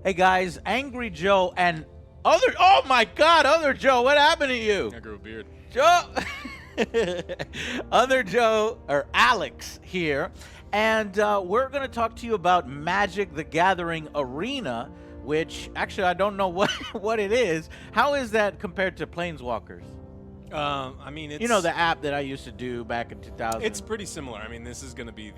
Hey guys, Angry Joe and other. Oh my God, other Joe, what happened to you? I grew a beard. Joe, other Joe or Alex here, and we're gonna talk to you about Magic: The Gathering Arena, which actually I don't know what it is. How is that compared to Planeswalkers? I mean, it's, You know, the app that I used to do back in 2000. it's pretty similar. I mean, this is going to be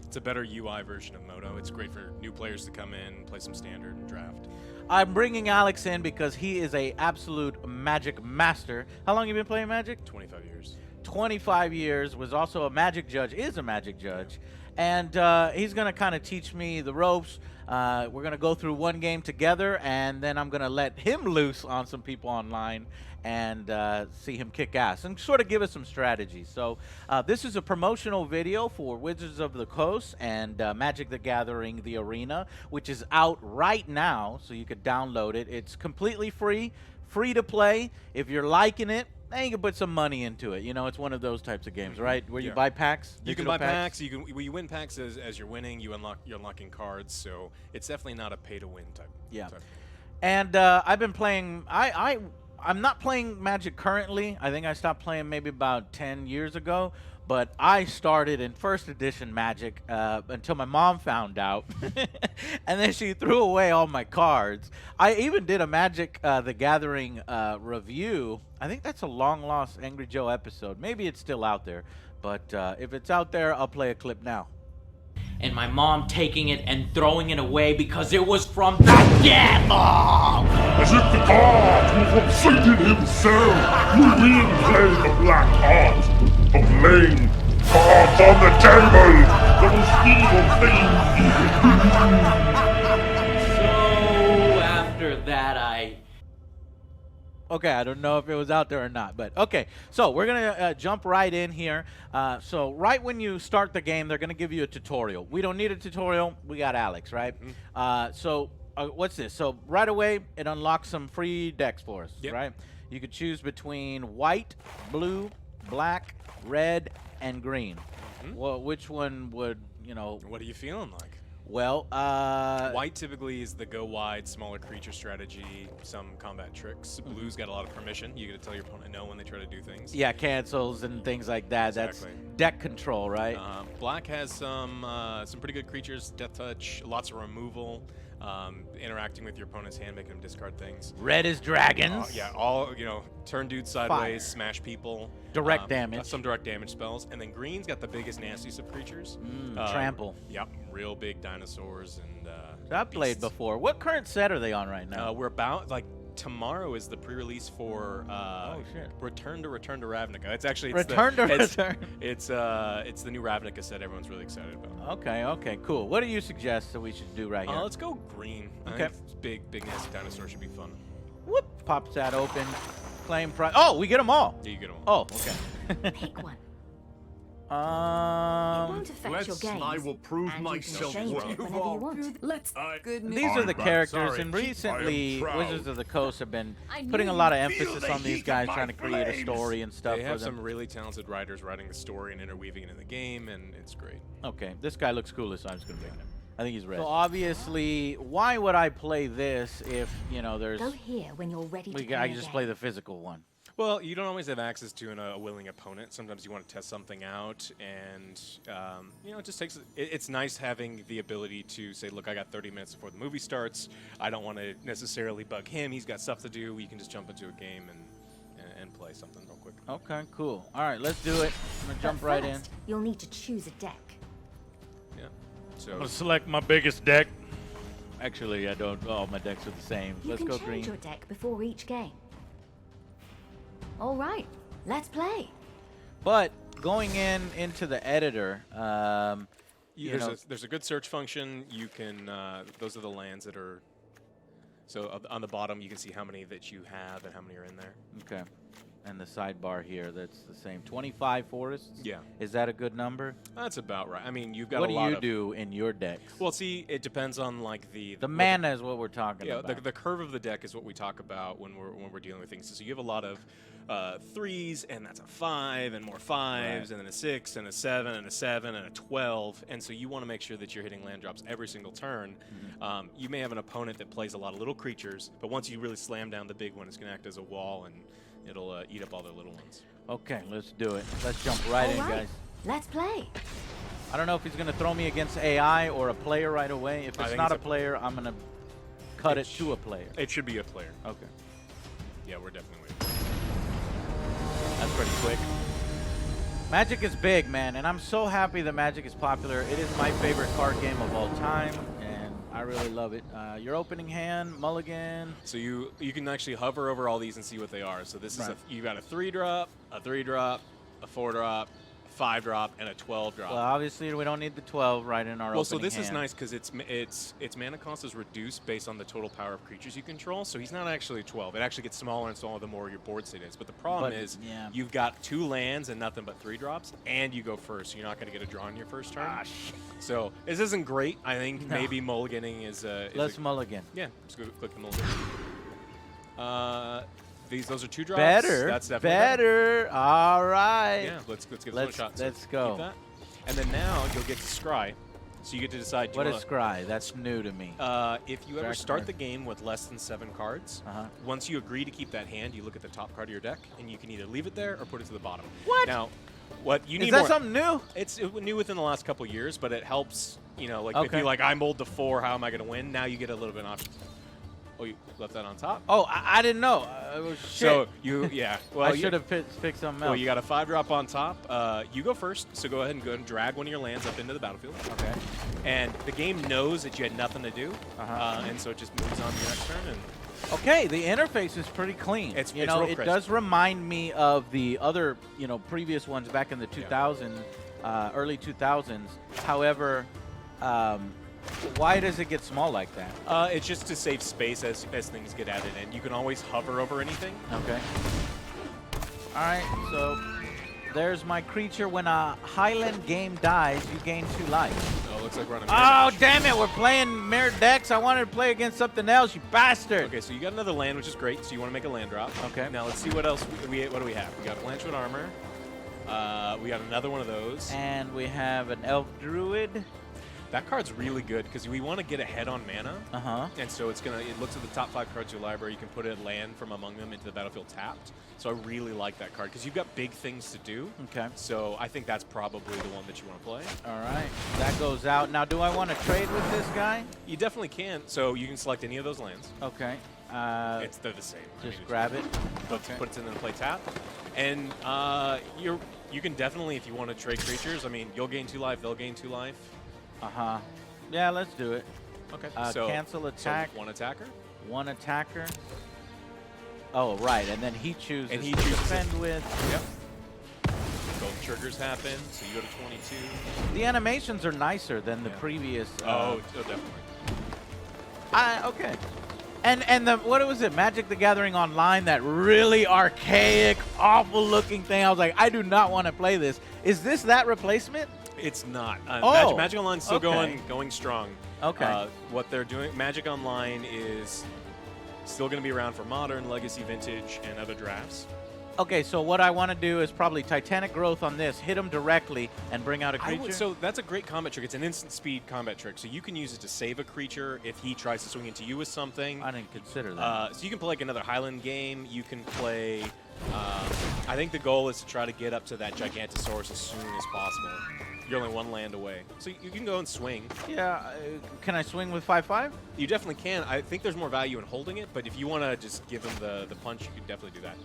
it's a better UI version of Moto. It's great for new players to come in, play some standard, and draft. I'm bringing Alex in because he is a absolute Magic master. How long have you been playing Magic? 25 years. 25 years, was also a Magic judge, is a Magic judge. And he's going to kind of teach me the ropes. We're going to go through one game together, and then I'm going to let him loose on some people online and see him kick ass and sort of give us some strategies. So this is a promotional video for Wizards of the Coast and Magic: The Gathering, The Arena, which is out right now, so you could download it. It's completely free to play. If you're liking it, then you can put some money into it. You know, it's one of those types of games, right? Where you buy packs. You can buy packs. You win packs as you're winning. You're unlocking cards. So it's definitely not a pay-to-win type. Yeah. Type. And I've been playing. I'm not playing Magic currently. I think I stopped playing maybe about 10 years ago. But I started in first edition Magic until my mom found out. And then she threw away all my cards. I even did a Magic the Gathering review. I think that's a long-lost Angry Joe episode. Maybe it's still out there. But if it's out there, I'll play a clip now. And my mom taking it and throwing it away because it was from the devil! As if the god were from Satan himself, we will play the black art of laying cards on the table, the most evil thing you can So after that, Okay, I don't know if it was out there or not, but okay. So we're gonna jump right in here. So right when you start the game, they're gonna give you a tutorial. We don't need a tutorial. We got Alex, right? What's this? So right away, it unlocks some free decks for us, right? You could choose between white, blue, black, red, and green. Well, which one would, you know? What are you feeling like? Well, white typically is the go wide, smaller creature strategy, some combat tricks. Blue's got a lot of permission. You got to tell your opponent no when they try to do things. Yeah, cancels and things like that. Exactly. That's deck control, right? Black has some pretty good creatures, death touch, lots of removal, interacting with your opponent's hand, making them discard things. Red is dragons. Turn dudes sideways, smash people. Direct damage. Some direct damage spells. And then green's got the biggest, nastiest of creatures. Trample. Yep, real big dinosaurs and I've played beasts. before. What current set are they on right now? We're about, tomorrow is the pre-release for Return to Ravnica. It's actually It's the new Ravnica set everyone's really excited about. Okay, cool. What do you suggest that we should do right here? Let's go green. Okay. I think big nasty dinosaur should be fun. Whoop! Pops that open. Claim price. Oh, we get them all. Yeah, you get them all. Oh, okay. Pick one. It Um, won't affect your game. I will prove and myself you can change worthy. it whenever you want. Let's. Good news. these are the I'm characters, sorry. and I am recently proud. Wizards of the Coast have been I putting a knew lot of you'd feel emphasis the on these heat guys of trying to my create a flames. story and stuff They for have them. some really talented writers writing the story and interweaving it in the game, and it's great. Okay, this guy looks coolest, so I'm just gonna pick him. I think he's red. So obviously, why would I play this if, you know, there's... Go here when you're ready to I play can just again. play the physical one. Well, you don't always have access to a willing opponent. Sometimes you want to test something out, and it just takes. It's nice having the ability to say, "Look, I got 30 minutes before the movie starts. I don't want to necessarily bug him. He's got stuff to do. You can just jump into a game and play something real quick." Okay, cool. All right, let's do it. I'm gonna jump But right in. first, You'll need to choose a deck. Yeah. I'm So gonna select my biggest deck. Actually, I don't. All my decks are the same. You Let's can go change green. your deck before each game. All right, let's play. But going into the editor, there's a good search function. You can those are the lands that are. So on the bottom, you can see how many that you have and how many are in there. Okay. And the sidebar here, that's the same. 25 forests? Yeah. Is that a good number? That's about right. I mean, you've got What a do lot you of... do in your decks? Well, see, it depends on like the mana is what we're talking yeah, about. the curve of the deck is what we talk about when we're dealing with things. So you have a lot of 3s, and that's a 5, and more 5s, and then a 6, and a 7, and a 7, and a 12. And so you want to make sure that you're hitting land drops every single turn. You may have an opponent that plays a lot of little creatures, but once you really slam down the big one, it's going to act as a wall, and it'll eat up all their little ones. Okay, let's do it. Let's jump right in, guys. Let's play. I don't know if he's going to throw me against AI or a player right away. If it's not a player, I'm going to cut it to a player. It should be a player. Okay. Yeah, we're definitely waiting. That's pretty quick. Magic is big, man, and I'm so happy that Magic is popular. It is my favorite card game of all time, and I really love it. Your opening hand, mulligan. So you can actually hover over all these and see what they are. So this is you got a 3-drop, a 3-drop, a 4-drop, 5-drop, and a 12-drop. Well, obviously we don't need the 12 right in our opening so this hand. is nice because its mana cost is reduced based on the total power of creatures you control. So he's not actually 12. It actually gets smaller and smaller the more your board state is. But the problem is you've got 2 lands and nothing but 3-drops, and you go first. So you're not going to get a draw on your first turn. So this isn't great. I think maybe mulliganing is Let's mulligan. Yeah, just go click the mulligan. Those are 2 drops. Better. That's definitely better. All right. Yeah, let's give this one a shot. Let's So go. keep that. And then now you'll get to scry. So you get to decide. What is scry? That's new to me. If you ever start the game with less than 7 cards, once you agree to keep that hand, you look at the top card of your deck, and you can either leave it there or put it to the bottom. What? Now, what you need is that more, something new? It's new within the last couple years, but it helps. You know, like if you like, I mold to 4, how am I going to win? Now you get a little bit of options. Oh, you left that on top? Oh, I didn't know. Shit. So well, I should have picked something else. Well, you got a 5-drop on top. You go first, so go ahead and drag one of your lands up into the battlefield. Okay. And the game knows that you had nothing to do, and so it just moves on to your next turn. And okay, the interface is pretty clean. It's you know, real it crisp. does remind me of the other, previous ones back in the 2000s, early 2000s. However, why does it get small like that? It's just to save space as things get added in. You can always hover over anything. Okay. All right, so there's my creature. When a Highland game dies, you gain 2 life. Oh, looks like we're on a Oh, damn it. We're playing mirrored decks. I wanted to play against something else, you bastard. Okay, so you got another land, which is great. So you want to make a land drop. Okay. Now let's see what else what do we have? We got Blanchwood Armor. We got another one of those. And we have an Elf Druid. That card's really good because we want to get ahead on mana. And so it looks at the top 5 cards of your library. You can put a land from among them into the battlefield tapped. So I really like that card because you've got big things to do. Okay. So I think that's probably the one that you want to play. All right. That goes out. Now, do I want to trade with this guy? You definitely can. So you can select any of those lands. Okay. They're the same. Just grab it. Okay. Put it in the play tap. And you can definitely, if you want to trade creatures, I mean, you'll gain 2 life, they'll gain 2 life. Yeah, let's do it. Okay. So cancel attack. So 1 attacker. 1 attacker. Oh, right. And then he chooses to defend with. Yep. Both triggers happen, so you go to 22. The animations are nicer than the previous. Definitely. Okay. And what was it? Magic the Gathering Online, that really archaic, awful looking thing. I was like, I do not want to play this. Is this that replacement? It's not. Oh, Magic Online's still going strong. Okay. What they're doing, Magic Online is still going to be around for Modern, Legacy, Vintage, and other drafts. Okay, so what I want to do is probably Titanic Growth on this, hit him directly, and bring out a creature? So that's a great combat trick. It's an instant speed combat trick. So you can use it to save a creature if he tries to swing into you with something. I didn't consider that. So you can play like another Highland game. You can play... I think the goal is to try to get up to that Gigantosaurus as soon as possible. You're only 1 land away. So you can go and swing. Yeah, can I swing with 5/5? You definitely can. I think there's more value in holding it, but if you want to just give him the punch, you can definitely do that.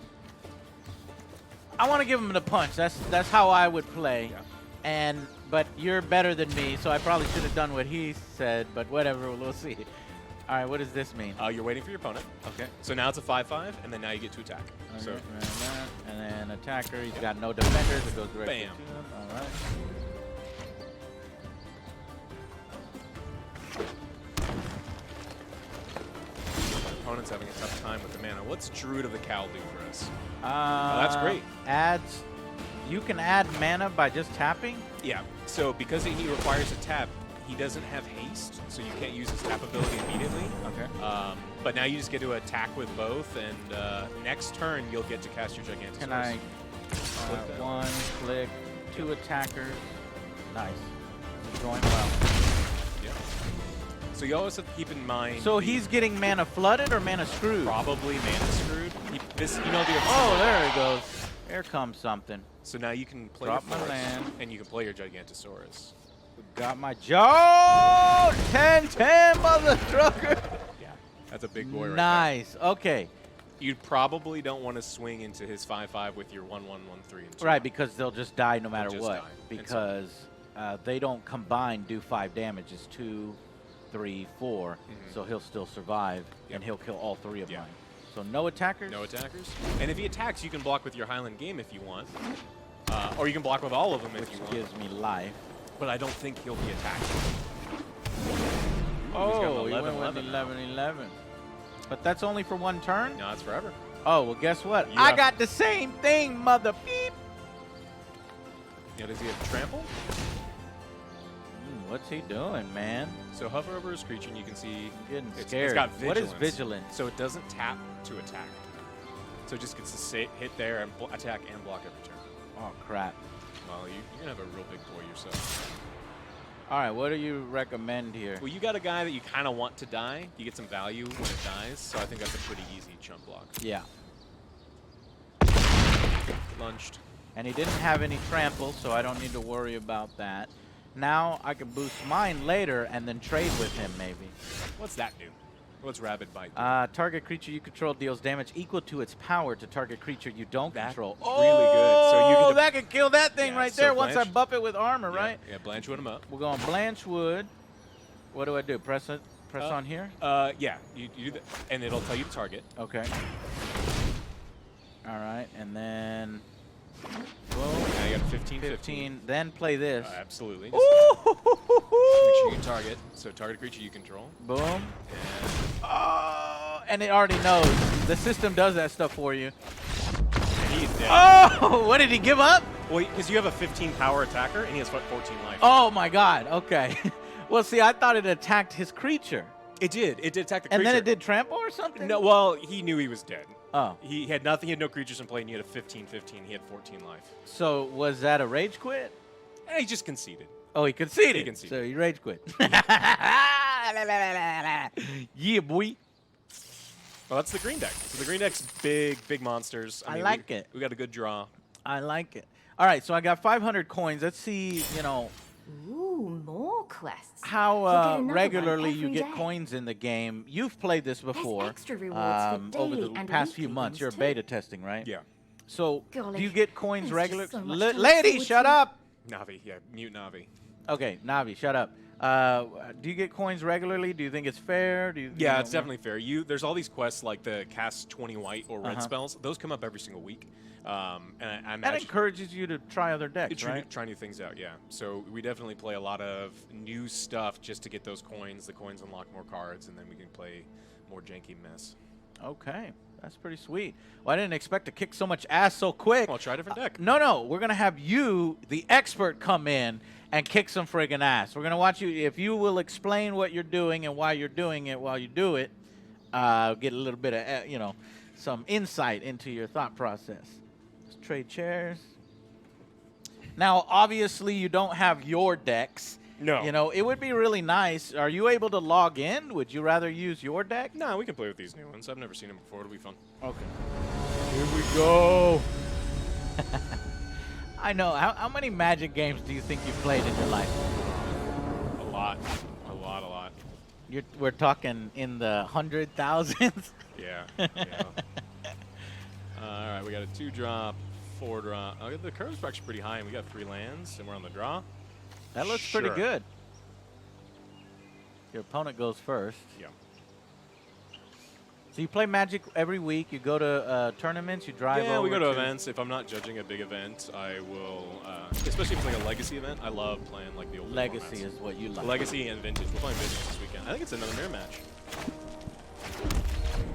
I want to give him the punch. That's how I would play. Yeah. But you're better than me, so I probably should have done what he said, but whatever, we'll see. All right, what does this mean? You're waiting for your opponent. Okay. So now it's a 5/5, and then now you get to attack. Okay, So and then attacker, he's got no defenders, it goes directly Bam. to him. All right. opponent's having a tough time with the mana. What's Druid of the Cowl do for us? Oh, that's great. Adds. You can add mana by just tapping? Yeah. So because he requires a tap, he doesn't have haste, so you can't use his tap ability immediately. Okay. But now you just get to attack with both, and next turn you'll get to cast your Gigantosaurus. Can I one click, 2 attackers? Nice. It's going well. Yeah. So you always have to keep in mind. So he's getting mana flooded or mana screwed? Probably mana screwed. Oh, there he goes. Here comes something. So now you can play Drop your my forest, land. and you can play your Gigantosaurus. Got my jaw. 10-10, mother trucker. Yeah, that's a big boy right Nice. Okay. there. You probably don't want to swing into his 5/5 with your 1/1, 1/3, and 2. Right, because they'll just die no matter just what. die. Because they don't combine do 5 damage. It's 2, 3, 4. So he'll still survive, and he'll kill all 3 of mine. So no attackers? No attackers. And if he attacks, you can block with your Highland Game if you want. Or you can block with all of them if you Which want. gives me life. But I don't think he'll be attacked. Oh, he went with 11-11. But that's only for 1 turn? No, it's forever. Oh, well, guess what? You I have- got the same thing, mother beep. Yeah, does he have trample? What's he doing, man? So hover over his creature and you can see I'm getting it's scared. got What vigilance. is vigilance? So it doesn't tap to attack. So it just gets to hit there and attack and block every turn. Oh, crap. Well, you're going to have a real big boy yourself. All right, what do you recommend here? Well, you got a guy that you kind of want to die. You get some value when it dies, so I think that's a pretty easy chump block. Yeah. Lunched. And he didn't have any trample, so I don't need to worry about that. Now I can boost mine later and then trade with him, maybe. What's that do? What's Rabid Bite do? Target creature you control deals damage equal to its power to target creature you don't control. Really good. So you Oh, can that could kill that thing Yeah, right so there once I Blanche- buff it with armor, right? Yeah, Blanchwood him up. We're going Blanchwood. What do I do? Press it? Press on here? Yeah, you do that, and it'll tell you to target. Okay. All right, and then Boom. Now you got a 15, 15. Then play this. Absolutely. Ooh! Just make sure you target. So target a creature you control. Boom. And Oh, and it already knows. The system does that stuff for you. he's dead. Oh, what did he give up? Well, because you have a 15 power attacker, and he has 14 life. Oh my God. Okay. Well, see, I thought it attacked his creature, It did. It did attack the and creature. then it did trample or something. No, well, he knew he was dead. Oh, He had nothing. He had no creatures in play, and he had a 15/15. He had 14 life. so was that a rage quit? And he just conceded. Oh, he conceded. He conceded. So he rage quit. Yeah, boy. Well, that's the green deck. So the green deck's big monsters. I mean, like it. We got a good draw. I like it. All right, so I got 500 coins. Let's see, Ooh, more quests. how You'll get another one regularly you every get day. coins in the game. You've played this before extra rewards for over daily the and past weekly few months. ones You're too. beta testing, right? Yeah. So Golly, do you get coins there's regular? just so much to look Lady, forward shut to. up. Navi, yeah, mute Navi. Okay, Navi, shut up. Do you get coins regularly? Do you think it's fair? Do you? Yeah, it's definitely fair. There's all these quests like the cast 20 white or red Uh-huh. spells. Those come up every single week. And I That imagine encourages you to try other decks, right? try new things out, yeah. So we definitely play a lot of new stuff just to get those coins. The coins unlock more cards, and then we can play more janky mess. Okay, that's pretty sweet. Well, I didn't expect to kick so much ass so quick. Well, try a different deck. No, we're gonna have you, the expert, come in and kick some friggin' ass. We're gonna watch you. If you will explain what you're doing and why you're doing it while you do it, get a little bit of some insight into your thought process. Let's trade chairs. Now, obviously, you don't have your decks. No. It would be really nice. Are you able to log in? Would you rather use your deck? No, we can play with these new ones. I've never seen them before. It'll be fun. Okay. Here we go. I know. How many Magic games do you think you've played in your life? A lot. We're talking in the 100,000s. Yeah. All right, we got a 2-drop, 4-drop. Oh, the curve's actually pretty high, and we got 3 lands, and we're on the draw. That looks pretty Sure. good. Your opponent goes first. Yeah. So you play Magic every week. You go to tournaments. You drive over. Yeah, we go to events. If I'm not judging a big event, I will, especially if it's like a Legacy event. I love playing like the old Legacy formats. is what you like. Legacy and Vintage. We're playing Vintage this weekend. I think it's another mirror match.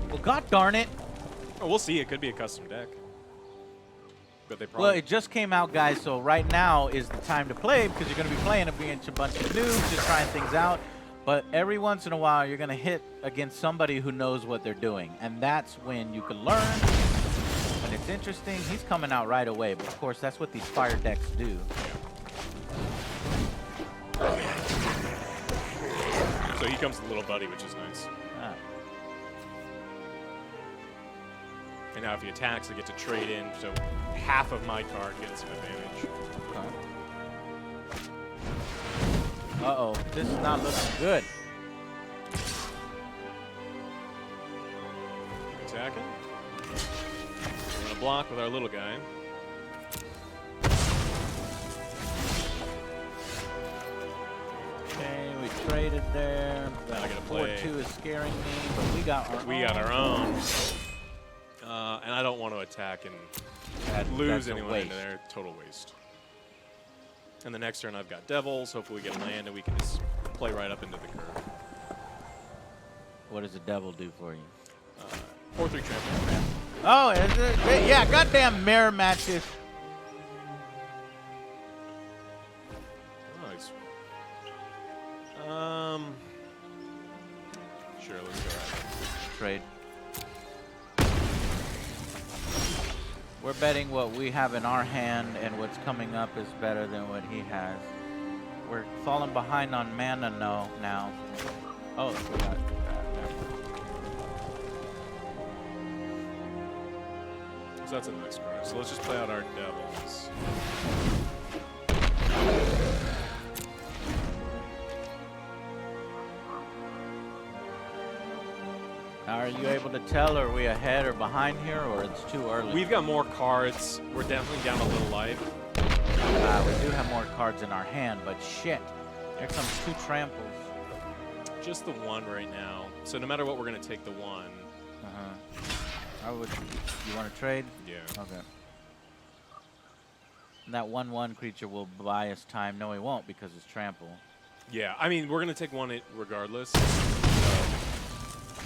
Well, God darn it. Oh, we'll see. It could be a custom deck. But they probably... Well, it just came out, guys, so right now is the time to play because you're going to be playing against a bunch of noobs, just trying things out. But every once in a while, you're going to hit against somebody who knows what they're doing. And that's when you can learn. When it's interesting, he's coming out right away. But, of course, that's what these fire decks do. So he comes with a little buddy, which is nice. Ah. And now if he attacks, I get to trade in, so half of my card gets some advantage. Uh-oh, this is not looking good. Attacking. We're going to block with our little guy. Okay, we traded there. Now I gotta play. 4-2 is scaring me, but we got our own. And I don't want to attack and lose anyone into there. Total waste. And the next turn I've got Devils. Hopefully we get land and we can just play right up into the curve. What does the devil do for you? 4-3 trample. Oh, is it? Yeah, goddamn mirror matches. Nice. Sure, let's go right. Trade. We're betting what we have in our hand, and what's coming up is better than what he has. We're falling behind on mana now. Oh, we got So that's a nice card. So let's just play out our Devils. Now, are you able to tell, are we ahead or behind here, or it's too early? We've got more cards. We're definitely down a little life. We do have more cards in our hand, but shit. Here comes 2 tramples. Just the 1 right now. So no matter what, we're going to take the 1. I would. You want to trade? Yeah. Okay. And that 1/1 creature will buy us time. No, he won't because it's trample. Yeah, I mean, we're going to take 1 regardless.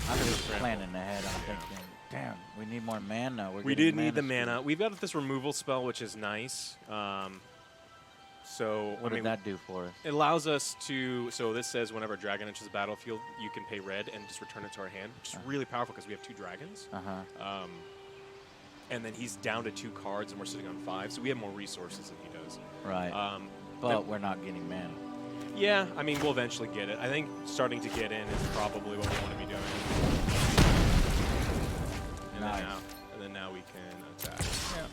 I'm just planning ahead. I'm thinking, damn, we need more mana. We did need the mana. We've got this removal spell, which is nice. So what did that do for us? It allows us to. So this says whenever a dragon enters the battlefield, you can pay red and just return it to our hand, which is really powerful because we have 2 dragons. And then he's down to 2 cards, and we're sitting on 5, so we have more resources than he does. Right. But we're not getting mana. Yeah, I mean, we'll eventually get it. I think starting to get in is probably what we want to be doing. And, nice. then now we can attack. Yeah.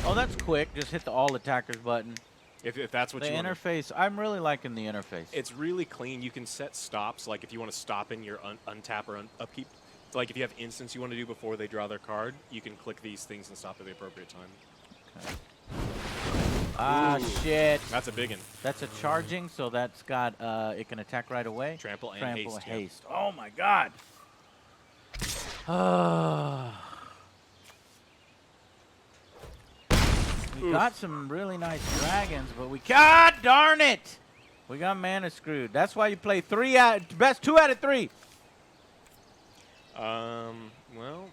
Oh, that's quick. Just hit the all attackers button. If that's what the you want. The interface, I'm really liking the interface. It's really clean. You can set stops, like if you want to stop in your untap or upkeep. Like if you have instants you want to do before they draw their card, you can click these things and stop at the appropriate time. Okay. Ah, shit. That's a big one. That's a charging, so that's got, it can attack right away. Trample and haste. Yeah. Oh, my God. We got some really nice dragons, but we... God darn it! We got mana screwed. That's why you play best 2 out of 3. Well,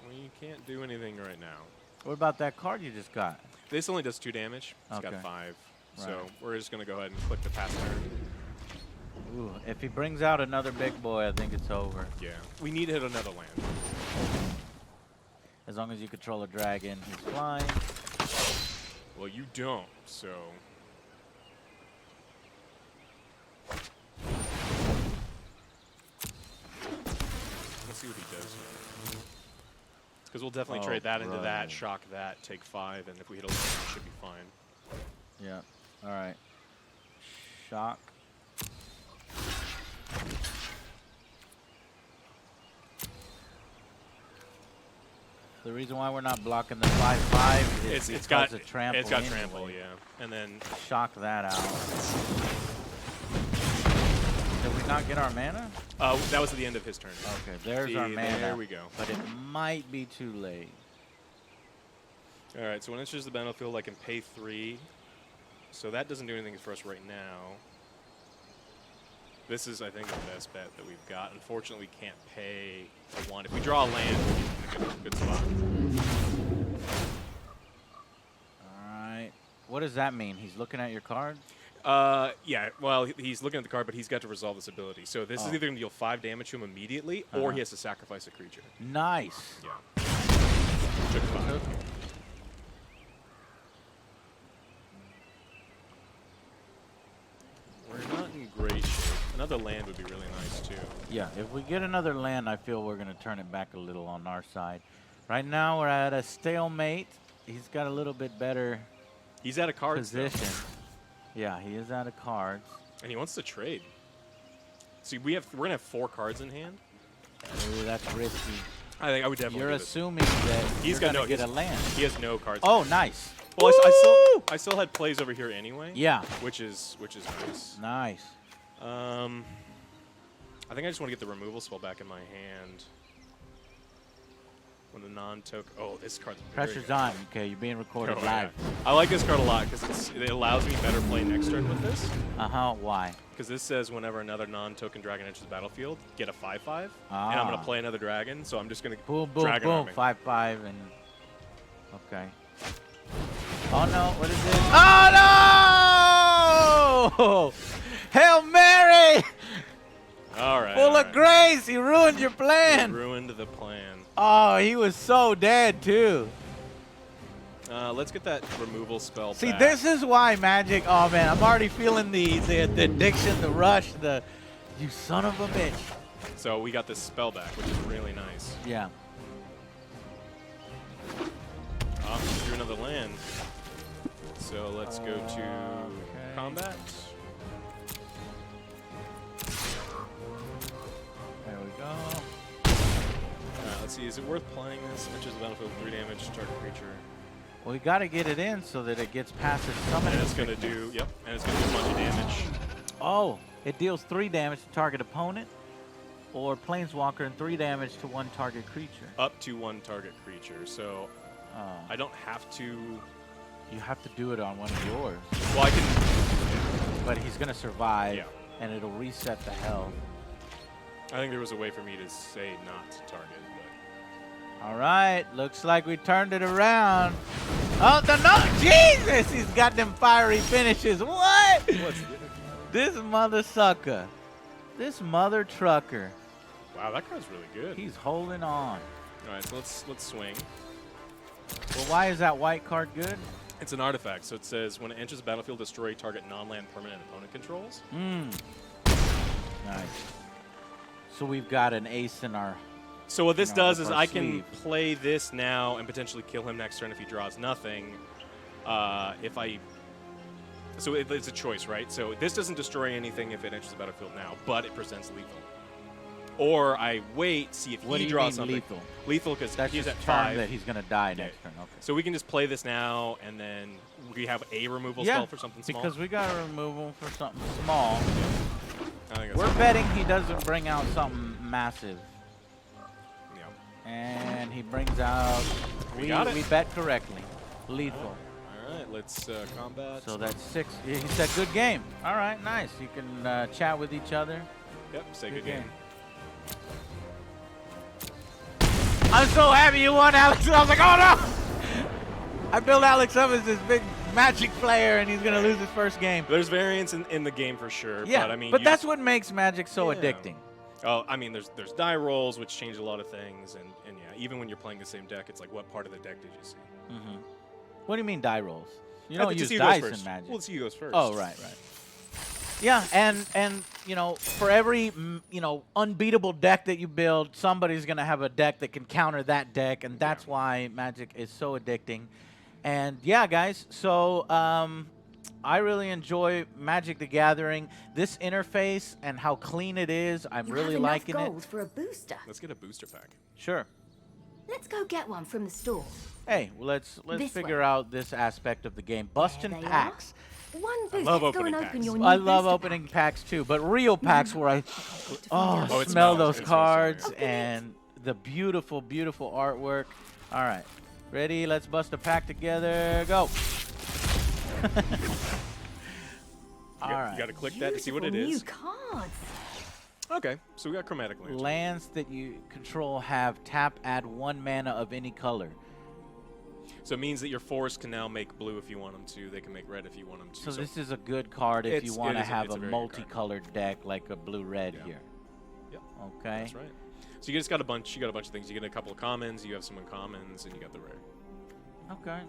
we can't do anything right now. What about that card you just got? This only does 2 damage. It's got 5. Right. So we're just going to go ahead and click the pass turn. Ooh, if he brings out another big boy, I think it's over. Yeah. We need to hit another land. As long as you control a dragon, he's flying. Well, you don't, so... Let's see what he does here. Because we'll definitely trade that into that, shock that, take 5, and if we hit a land, it should be fine. Yeah. All right. Shock. The reason why we're not blocking the 5/5 is it's got a trample. It's got anyway. trample, yeah. And then shock that out. Did we not get our mana? That was at the end of his turn. Okay, there's our mana. There we go. But it might be too late. All right, so when it enters the battlefield, I can pay 3. So that doesn't do anything for us right now. This is, I think, the best bet that we've got. Unfortunately, we can't pay a 1. If we draw a land, we'll be in a good spot. All right. What does that mean? He's looking at your card? Yeah, well, he's looking at the card, but he's got to resolve this ability. So this is either going to deal 5 damage to him immediately, or he has to sacrifice a creature. Nice. Yeah. Took 5. We're not in great shape. Another land would be really nice, too. Yeah, if we get another land, I feel we're going to turn it back a little on our side. Right now, we're at a stalemate. He's got a little bit better He's out of cards, position. though. Yeah, he is out of cards. And he wants to trade. See, we're going to have 4 cards in hand. Ooh, that's risky. I think I would definitely You're do this. assuming that He's you're got going to no, get a land. He has no cards. Oh, nice. Well, I still had plays over here anyway. Yeah. Which is nice. Nice. I think I just want to get the removal spell back in my hand. When the non-token. Oh, this card's very Pressure's good. on. Okay, you're being recorded Oh, live. yeah. I like this card a lot because it allows me better play next turn with this. Why? Because this says whenever another non-token dragon enters the battlefield, get a 5/5, and I'm Ah. going to play another dragon. So I'm just going to Boom, boom, dragon boom. army. 5/5 and okay. Oh no! What is this? Oh no! Hail Mary! All right. Full all of right. grace. He ruined your You plan. ruined the plan. Oh, he was so dead too. Let's get that removal spell See, back. this is why Magic. Oh man, I'm already feeling the addiction, the rush, you son of a bitch. So we got this spell back, which is really nice. Yeah. Drew another land. So let's go to combat. There we go. Alright, let's see. Is it worth playing this? Enters the battlefield with 3 damage to target creature. Well, we got to get it in so that it gets past its summon. And it's going to do, yep, and it's going to do a bunch of damage. Oh, it deals 3 damage to target opponent or planeswalker and 3 damage to 1 target creature. Up to 1 target creature. So I don't have to. You have to do it on one of yours. Well, I can. But he's going to survive, Yeah. and it'll reset the health. I think there was a way for me to say not to target. All right, looks like we turned it around. Oh, no, Jesus! He's got them fiery finishes. What? But what's This mother sucker. This mother trucker. wow, that card's really good. He's holding on. All right, so let's swing. Well, why is that white card good? It's an artifact, so it says when it enters the battlefield, destroy target non-land permanent opponent controls. Nice. So we've got an ace in our... So what this No, does up is our I can sleeve. play this now and potentially kill him next turn if he draws nothing. If I... So it's a choice, right? So this doesn't destroy anything if it enters the battlefield now, but it presents lethal. Or I wait, see if What he do you draws mean something. lethal? Lethal because That's he's just at turn 5. that he's going to die next turn. Okay. So we can just play this now, and then we have a removal spell for something small. because we got a removal for something small. I think that's We're betting he doesn't bring out something massive. yeah. And he brings out... We got it. We bet correctly. Lethal. All right, let's combat. So that's 6. He said good game. All right, nice. You can chat with each other. Yep, say good game. I'm so happy you won, Alex. I was like, oh no! I built Alex up as this big Magic player, and he's going to lose his first game. There's variance in the game for sure. Yeah, but I mean, but you that's just- what makes Magic so Yeah. addicting. Oh, I mean, there's die rolls which change a lot of things, and yeah, even when you're playing the same deck, it's like what part of the deck did you see? What do you mean die rolls? You I don't think use the C goes dice first. in Magic. Well, the C goes first. Oh, right. Yeah, and you know, for every unbeatable deck that you build, somebody's gonna have a deck that can counter that deck, and that's why Magic is so addicting. And yeah, guys, so I really enjoy Magic the Gathering. This interface and how clean it is, I'm You really have enough liking it. gold for a booster. Let's get a booster pack. Sure. Let's go get one from the store. Hey, well, let's This figure way. out this aspect of the game. Busting There they packs. One booster. love Let's go opening and open packs. your new I love booster opening pack. packs too, but real packs where I Oh, it smell smells. those It smells so cards good. and the beautiful, beautiful artwork. All right, ready? Let's bust a pack together. Go. All You right. got to click that to see what it Beautiful is. New cards. Okay, so we got chromatic lands. Lands that you control have tap, add 1 mana of any color. So it means that your forest can now make blue if you want them to. They can make red if you want them to. So this is a good card if you want to have it's a a very good card. multicolored deck like a blue-red Yeah. here. Yep. Okay. That's right. So you just got a bunch. You got a bunch of things. You get a couple of commons. You have some uncommons, and you got the rare. Okay.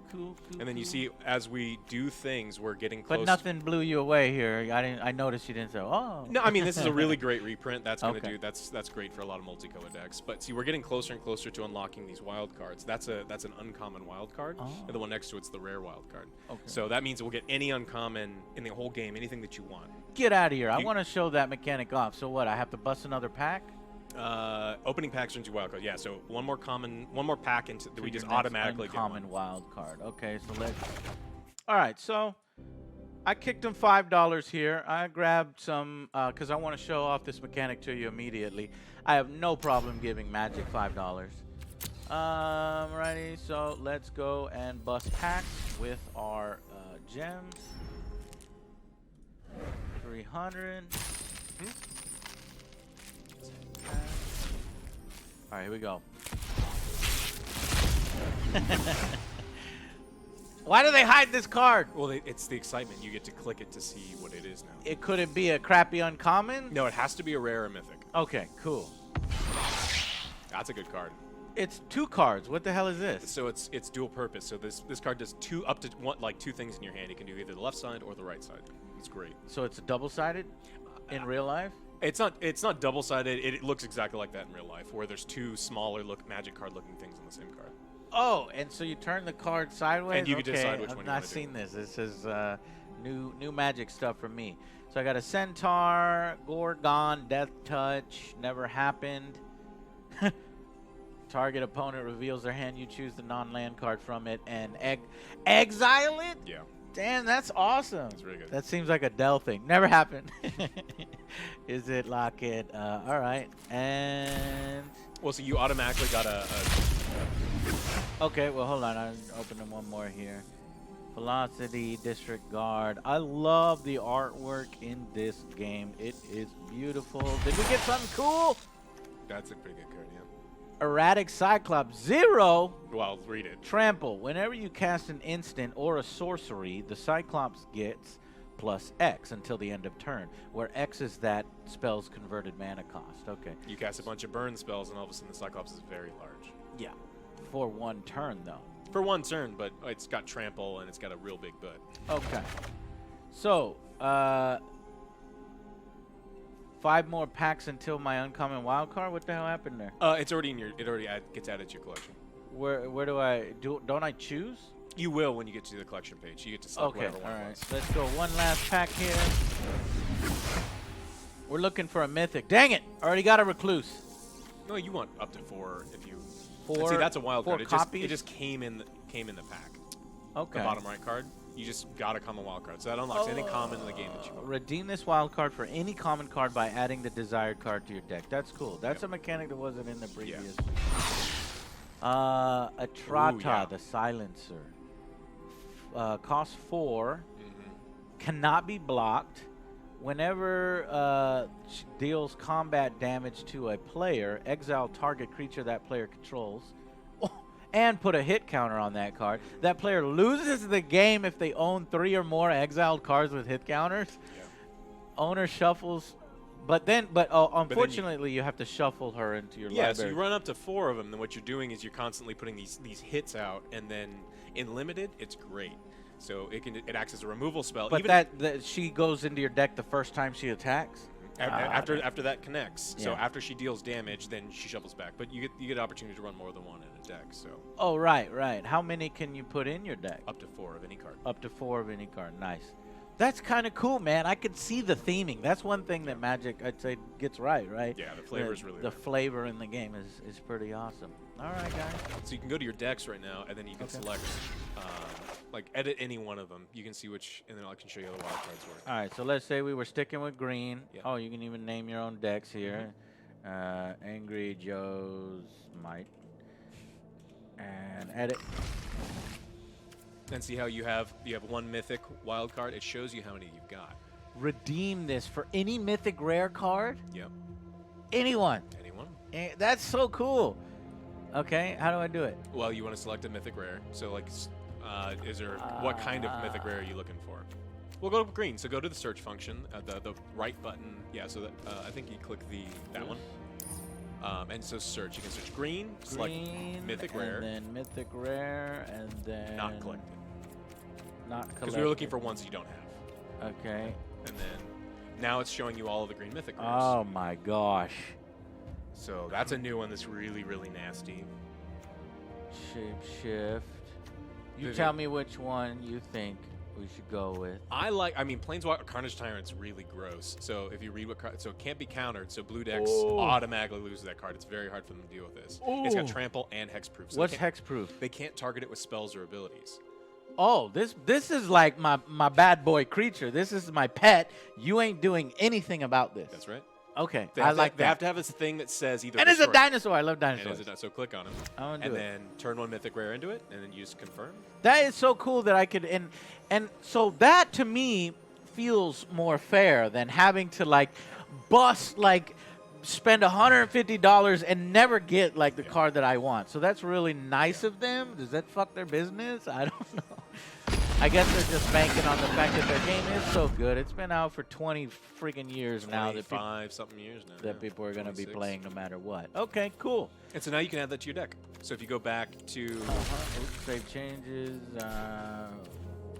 Cool. And then you see, as we do things, we're getting close. But nothing blew you away here. I noticed you didn't say, oh. No, I mean this is a really great reprint. That's gonna Okay. do. That's great for a lot of multicolor decks. But see, we're getting closer and closer to unlocking these wild cards. That's an uncommon wild card, and the one next to it's the rare wild card. Okay. So that means we'll get any uncommon in the whole game, anything that you want. Get out of here. I want to show that mechanic off. So what? I have to bust another pack? Opening packs into wild card. Yeah. So one more pack into that To we just your next automatically get uncommon one. wild card. Okay, so let's. All right, so I kicked him $5 here. I grabbed some because I want to show off this mechanic to you immediately. I have no problem giving Magic $5. Righty, so let's go and bust packs with our gems. 300. All right, here we go. Why do they hide this card? Well, it's the excitement. You get to click it to see what it is now. It could it be a crappy uncommon? No, it has to be a rare or mythic. Okay, cool. That's a good card. It's 2 cards. What the hell is this? So it's dual purpose. So this card does up to 2 things in your hand. It can do either the left side or the right side. It's great. So it's double-sided in real life? It's not double-sided. It looks exactly like that in real life, where there's 2 smaller magic card looking things on the same card. Oh, and so you turn the card sideways? And you can decide which I've one you not wanna do. seen this. This is new magic stuff for me. So I got a Centaur, Gorgon, Death Touch, Never Happened. Target opponent reveals their hand. You choose the non-land card from it and exile it? Yeah. Damn, that's awesome. That's really good. That seems like a Dell thing. Never happened. Is it lock it? All right. And Well, so you automatically got a okay, well, hold on. I'm opening one more here. Velocity, Disregard. I love the artwork in this game. It is beautiful. Did we get something cool? That's a pretty good card, yeah. Erratic Cyclops 0. Well, read it. Trample. Whenever you cast an instant or a sorcery, the Cyclops gets plus X until the end of turn, where X is that spell's converted mana cost. Okay. You cast a bunch of burn spells, and all of a sudden the Cyclops is very large. Yeah. For 1 turn, though. For 1 turn, but it's got trample, and it's got a real big butt. Okay. So, 5 more packs until my uncommon wild card? What the hell happened there? It's already in your. It already gets added to your collection. Where do I do? Don't I choose? You will when you get to the collection page. You get to select Okay. whatever All one it right. was. Let's go. One last pack here. We're looking for a mythic. Dang it! Already got a recluse. No, you want up to 4 if you. 4. And see, that's a wild 4 card. copies. It just came in the pack. Okay. The bottom right card. You just got a common wild card. So that unlocks any common in the game that you want. Redeem this wild card for any common card by adding the desired card to your deck. That's cool. That's a mechanic that wasn't in the previous. Atrata, Ooh, yeah. the Silencer. Costs 4. Mm-hmm. Cannot be blocked. Whenever deals combat damage to a player, exile target creature that player controls. And put a hit counter on that card. That player loses the game if they own 3 or more exiled cards with hit counters. Yeah. Owner shuffles, but unfortunately you have to shuffle her into your Yeah, library. so you run up to 4 of them, then what you're doing is you're constantly putting these hits out, and then in limited, it's great. So it acts as a removal spell. But even that she goes into your deck the first time she attacks. after that connects. So Yeah. after she deals damage, then she shuffles back. But you get an opportunity to run more than one in a deck. So Oh, right. How many can you put in your deck? up to 4 of any card. Up to 4 of any card. Nice. That's kind of cool, man. I could see the theming. That's one thing that Magic, I'd say, gets right? Yeah, the flavor is really the right. flavor in the game is pretty awesome. All right, guys. So you can go to your decks right now, and then you can select, edit any one of them. You can see which, and then I can show you how the wild cards work. All right, so let's say we were sticking with green. Yeah. Oh, you can even name your own decks here. Angry Joe's Might. And edit. And see how you have one mythic wild card. It shows you how many you've got. Redeem this for any mythic rare card. Yep. Anyone. Anyone? That's so cool. Okay, how do I do it? Well, you want to select a mythic rare. So like, what kind of mythic rare are you looking for? We'll go to green. So go to the search function, the right button. Yeah. So that, I think you click that one. And so search. You can search green, select mythic rare, and then mythic rare, and then not collected. Not collected. Because we were looking for ones you don't have. Okay. And then now it's showing you all of the green mythic rares. Oh my gosh. So that's a new one that's really, really nasty. Shape shift. You Vivid. tell me which one you think we should go with. I mean, Planeswalker Carnage Tyrant's really gross. So if you read what card, so it can't be countered. So blue decks automatically lose that card. It's very hard for them to deal with this. It's got trample and hexproof. So What's hexproof? They can't target it with spells or abilities. Oh, this is like my bad boy creature. This is my pet. You ain't doing anything about this. That's right. Okay, They I have like They that. have to have this thing that says either. And it's a destroy- dinosaur. I love And dinosaurs. so click on him. I wanna And do it. then turn one mythic rare into it, and then you just confirm. That is so cool that I could and so that to me feels more fair than having to like bust like spend $150 and never get like the card that I want. So that's really nice of them. Does that fuck their business? I don't know. I guess they're just banking on the fact that their game is so good. It's been out for 20 freaking years now that 25 something years now. that people are going to be 26. playing no matter what. Okay, cool. And so now you can add that to your deck. So if you go back to, Oops, save changes.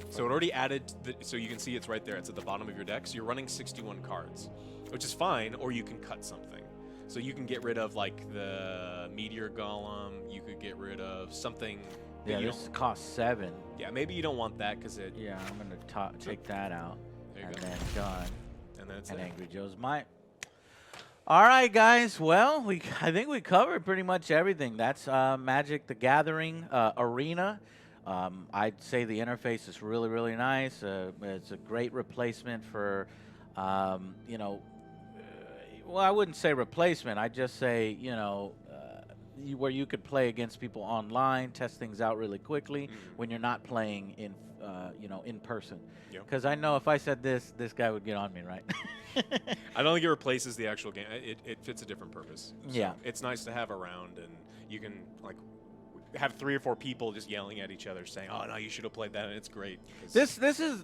so it already added, so you can see it's right there. It's at the bottom of your deck. So you're running 61 cards, which is fine, or you can cut something. So you can get rid of like the Meteor Golem. You could get rid of something. Yeah, you this costs 7. Yeah, maybe you don't want that because it. Yeah, I'm gonna take that out, There you and go. then done. And then it's And there. Angry Joe's might. All right, guys. Well, I think we covered pretty much everything. That's Magic: The Gathering Arena. I'd say the interface is really, really nice. It's a great replacement for, you know. Well, I wouldn't say replacement. I'd just say, you know, where you could play against people online, test things out really quickly when you're not playing in, you know, in person. Yep. Because I know if I said this guy would get on me, right? I don't think it replaces the actual game. It fits a different purpose. So Yeah. It's nice to have around, and you can like have 3 or 4 people just yelling at each other, saying, "Oh no, you should have played that," and it's great. 'cause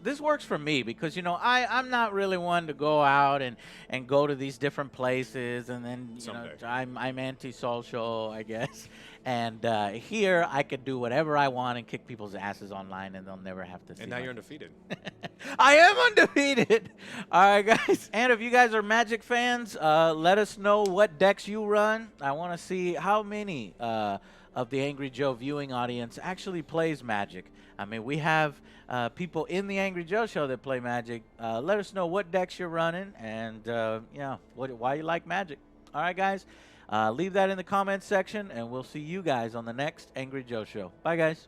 This works for me because, you know, I'm not really one to go out and go to these different places, and then you know Someday. I'm anti-social, I guess. And here I could do whatever I want and kick people's asses online, and they'll never have to see. And now my- you're undefeated. I am undefeated. All right, guys. And if you guys are Magic fans, let us know what decks you run. I want to see how many of the Angry Joe viewing audience actually plays Magic. I mean, we have people in the Angry Joe show that play Magic. Let us know what decks you're running and yeah, why you like Magic. All right, guys. Leave that in the comments section, and we'll see you guys on the next Angry Joe show. Bye, guys.